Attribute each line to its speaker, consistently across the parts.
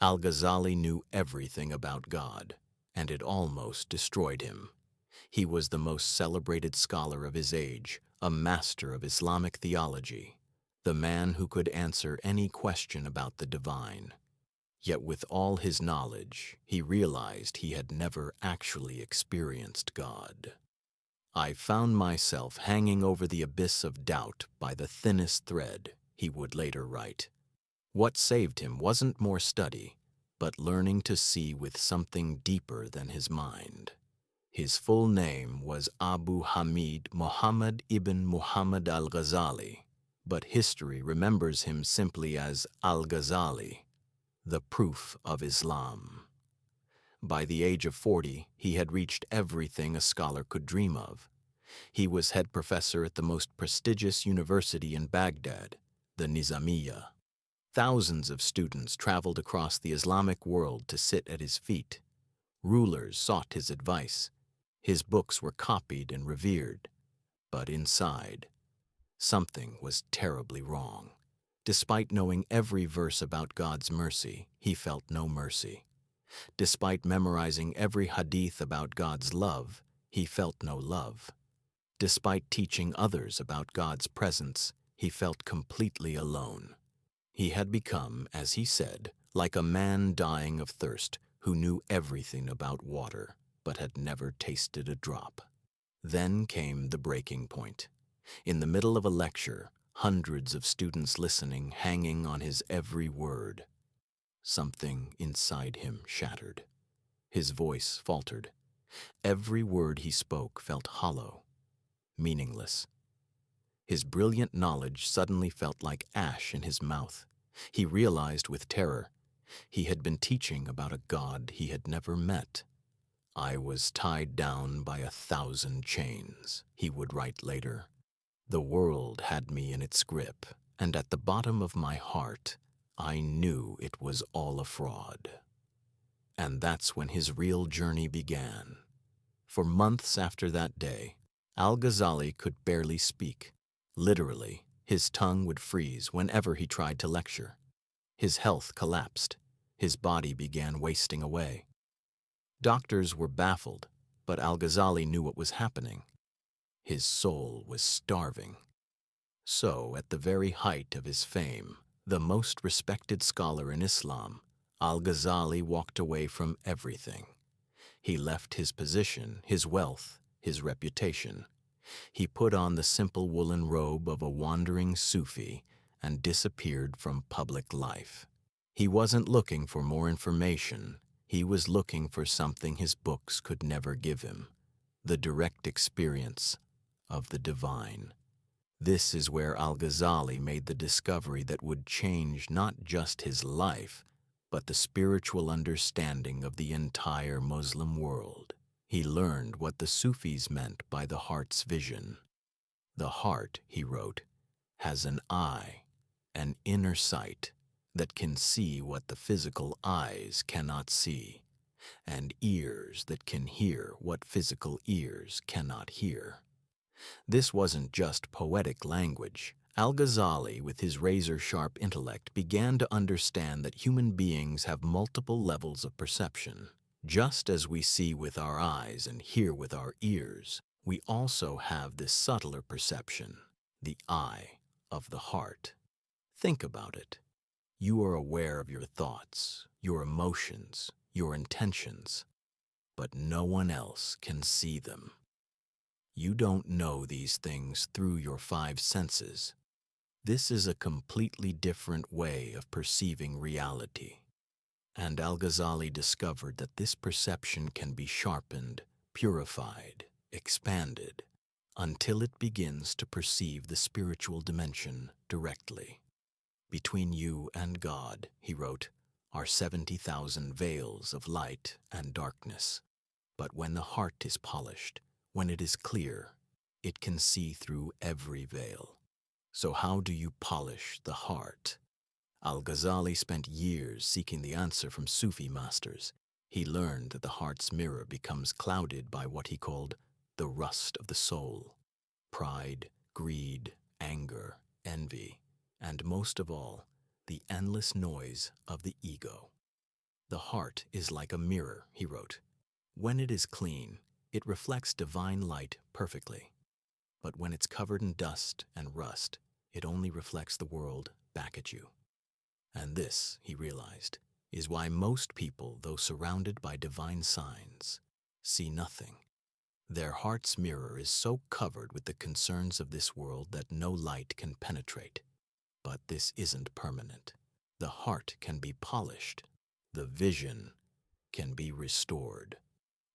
Speaker 1: Al-Ghazali knew everything about God, and it almost destroyed him. He was the most celebrated scholar of his age, a master of Islamic theology, the man who could answer any question about the divine. Yet with all his knowledge, he realized he had never actually experienced God. "I found myself hanging over the abyss of doubt by the thinnest thread," he would later write. What saved him wasn't more study, but learning to see with something deeper than his mind. His full name was Abu Hamid Muhammad ibn Muhammad al-Ghazali, but history remembers him simply as Al-Ghazali, the proof of Islam. By the age of 40, he had reached everything a scholar could dream of. He was head professor at the most prestigious university in Baghdad, the Nizamiya. Thousands of students traveled across the Islamic world to sit at his feet. Rulers sought his advice. His books were copied and revered. But inside, something was terribly wrong. Despite knowing every verse about God's mercy, he felt no mercy. Despite memorizing every hadith about God's love, he felt no love. Despite teaching others about God's presence, he felt completely alone. He had become, as he said, like a man dying of thirst who knew everything about water, but had never tasted a drop. Then came the breaking point. In the middle of a lecture, hundreds of students listening, hanging on his every word. Something inside him shattered. His voice faltered. Every word he spoke felt hollow, meaningless. His brilliant knowledge suddenly felt like ash in his mouth. He realized with terror he had been teaching about a God he had never met. "I was tied down by 1,000 chains," he would write later. "The world had me in its grip, and at the bottom of my heart, I knew it was all a fraud." And that's when his real journey began. For months after that day, Al-Ghazali could barely speak. Literally, his tongue would freeze whenever he tried to lecture. His health collapsed. His body began wasting away. Doctors were baffled, but Al-Ghazali knew what was happening. His soul was starving. So, at the very height of his fame, the most respected scholar in Islam, Al-Ghazali walked away from everything. He left his position, his wealth, his reputation. He put on the simple woolen robe of a wandering Sufi and disappeared from public life. He wasn't looking for more information. He was looking for something his books could never give him: the direct experience of the divine. This is where Al-Ghazali made the discovery that would change not just his life, but the spiritual understanding of the entire Muslim world. He learned what the Sufis meant by the heart's vision. "The heart," he wrote, "has an eye, an inner sight, that can see what the physical eyes cannot see, and ears that can hear what physical ears cannot hear." This wasn't just poetic language. Al-Ghazali, with his razor-sharp intellect, began to understand that human beings have multiple levels of perception. Just as we see with our eyes and hear with our ears, we also have this subtler perception, the eye of the heart. Think about it. You are aware of your thoughts, your emotions, your intentions, but no one else can see them. You don't know these things through your 5 senses. This is a completely different way of perceiving reality. And Al-Ghazali discovered that this perception can be sharpened, purified, expanded, until it begins to perceive the spiritual dimension directly. "Between you and God," he wrote, "are 70,000 veils of light and darkness. But when the heart is polished, when it is clear, it can see through every veil." So how do you polish the heart? Al-Ghazali spent years seeking the answer from Sufi masters. He learned that the heart's mirror becomes clouded by what he called the rust of the soul: pride, greed, anger, envy, and most of all, the endless noise of the ego. The heart is like a mirror, he wrote. When it is clean, it reflects divine light perfectly. But when it's covered in dust and rust, it only reflects the world back at you. And this, he realized, is why most people, though surrounded by divine signs, see nothing. Their heart's mirror is so covered with the concerns of this world that no light can penetrate. But this isn't permanent. The heart can be polished. The vision can be restored.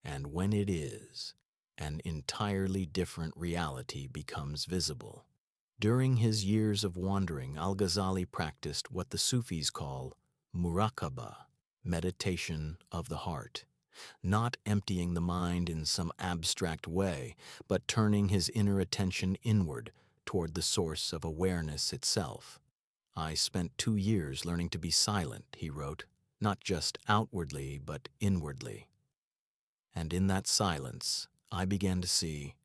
Speaker 1: And when it is, an entirely different reality becomes visible. During his years of wandering, Al-Ghazali practiced what the Sufis call muraqabah, meditation of the heart, not emptying the mind in some abstract way, but turning his inner attention inward toward the source of awareness itself. I spent 2 years learning to be silent, he wrote, not just outwardly, but inwardly. And in that silence, I began to see.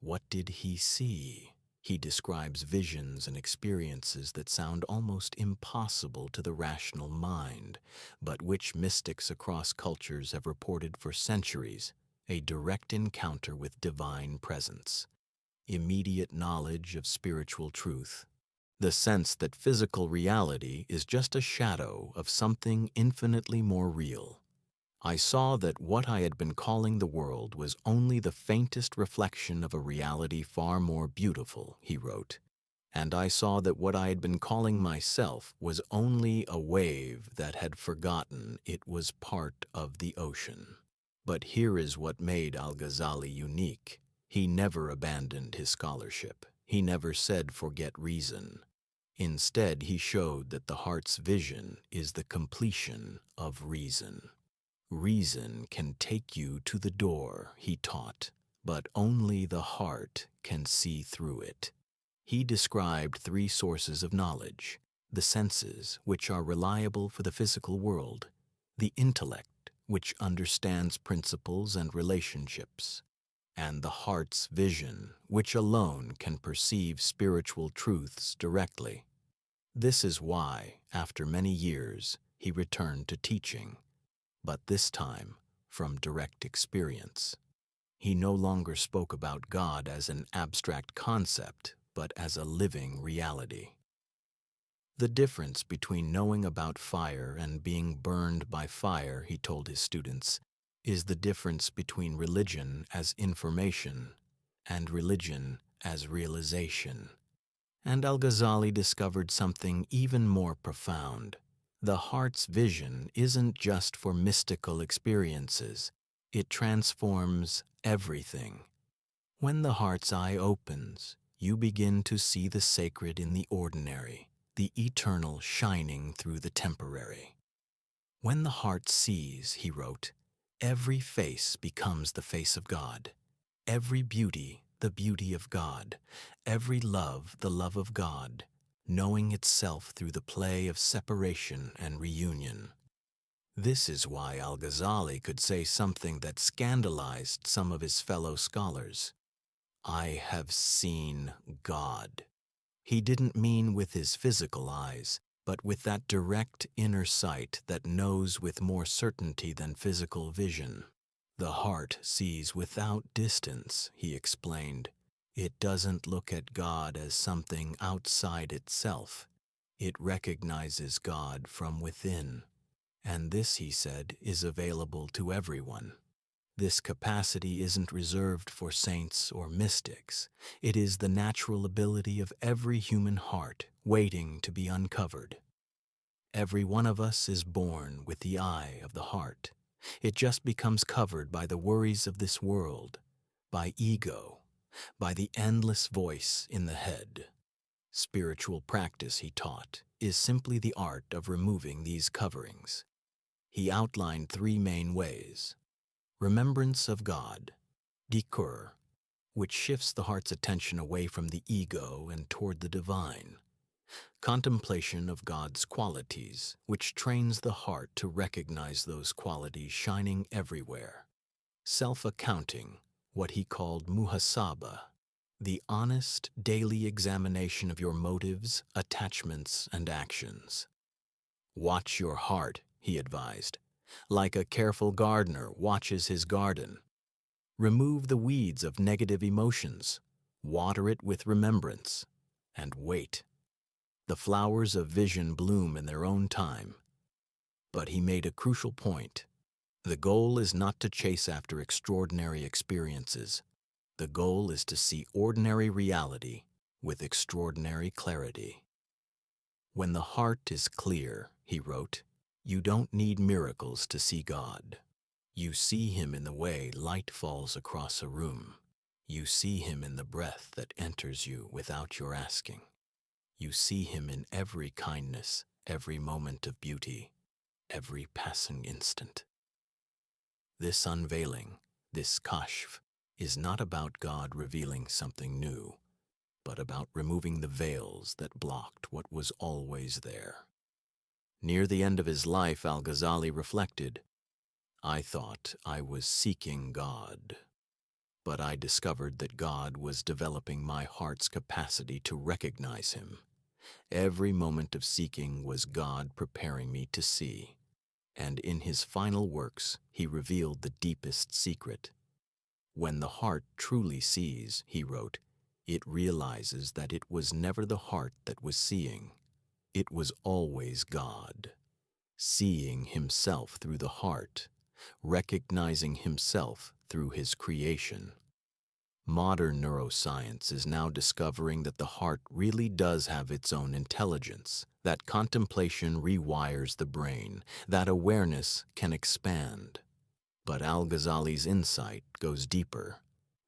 Speaker 1: What did he see? He describes visions and experiences that sound almost impossible to the rational mind, but which mystics across cultures have reported for centuries: a direct encounter with divine presence, immediate knowledge of spiritual truth, the sense that physical reality is just a shadow of something infinitely more real. I saw that what I had been calling the world was only the faintest reflection of a reality far more beautiful, he wrote. And I saw that what I had been calling myself was only a wave that had forgotten it was part of the ocean. But here is what made Al-Ghazali unique. He never abandoned his scholarship. He never said, "Forget reason." Instead, he showed that the heart's vision is the completion of reason. Reason can take you to the door, he taught, but only the heart can see through it. He described 3 sources of knowledge: the senses, which are reliable for the physical world; the intellect, which understands principles and relationships; and the heart's vision, which alone can perceive spiritual truths directly. This is why, after many years, he returned to teaching, but this time from direct experience. He no longer spoke about God as an abstract concept, but as a living reality. The difference between knowing about fire and being burned by fire, he told his students, is the difference between religion as information and religion as realization. And Al-Ghazali discovered something even more profound. The heart's vision isn't just for mystical experiences. It transforms everything. When the heart's eye opens, you begin to see the sacred in the ordinary, the eternal shining through the temporary. When the heart sees, he wrote, every face becomes the face of God, every beauty the beauty of God, every love the love of God, knowing itself through the play of separation and reunion. This is why Al-Ghazali could say something that scandalized some of his fellow scholars. I have seen God. He didn't mean with his physical eyes, but with that direct inner sight that knows with more certainty than physical vision. The heart sees without distance, he explained. It doesn't look at God as something outside itself. It recognizes God from within. And this, he said, is available to everyone. This capacity isn't reserved for saints or mystics. It is the natural ability of every human heart waiting to be uncovered. Every one of us is born with the eye of the heart. It just becomes covered by the worries of this world, by ego, by the endless voice in the head. Spiritual practice, he taught, is simply the art of removing these coverings. He outlined 3 main ways. Remembrance of God, dhikr, which shifts the heart's attention away from the ego and toward the divine. Contemplation of God's qualities, which trains the heart to recognize those qualities shining everywhere. Self-accounting, what he called muhasaba, the honest daily examination of your motives, attachments, and actions. Watch your heart, he advised, like a careful gardener watches his garden. Remove the weeds of negative emotions, water it with remembrance, and wait. The flowers of vision bloom in their own time. But he made a crucial point. The goal is not to chase after extraordinary experiences. The goal is to see ordinary reality with extraordinary clarity. When the heart is clear, he wrote, you don't need miracles to see God. You see him in the way light falls across a room. You see him in the breath that enters you without your asking. You see him in every kindness, every moment of beauty, every passing instant. This unveiling, this kashf, is not about God revealing something new, but about removing the veils that blocked what was always there. Near the end of his life, Al-Ghazali reflected, I thought I was seeking God, but I discovered that God was developing my heart's capacity to recognize him. Every moment of seeking was God preparing me to see. And in his final works, he revealed the deepest secret. When the heart truly sees, he wrote, it realizes that it was never the heart that was seeing. It was always God, seeing himself through the heart, recognizing himself through his creation. Modern neuroscience is now discovering that the heart really does have its own intelligence, that contemplation rewires the brain, that awareness can expand. But Al-Ghazali's insight goes deeper.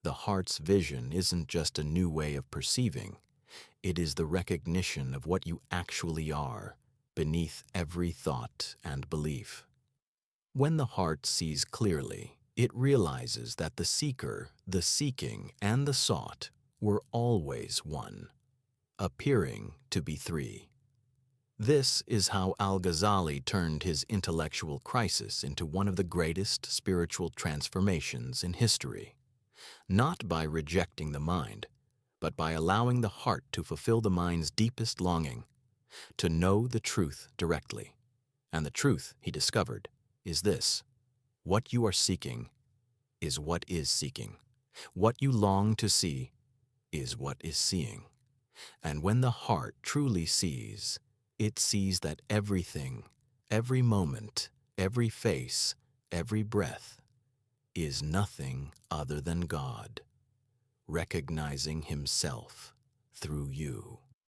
Speaker 1: The heart's vision isn't just a new way of perceiving. It is the recognition of what you actually are, beneath every thought and belief. When the heart sees clearly, it realizes that the seeker, the seeking, and the sought were always one, appearing to be three. This is how Al-Ghazali turned his intellectual crisis into one of the greatest spiritual transformations in history, not by rejecting the mind, but by allowing the heart to fulfill the mind's deepest longing, to know the truth directly. And the truth, he discovered, is this: what you are seeking is what is seeking. What you long to see is what is seeing. And when the heart truly sees, it sees that everything, every moment, every face, every breath is nothing other than God, recognizing himself through you.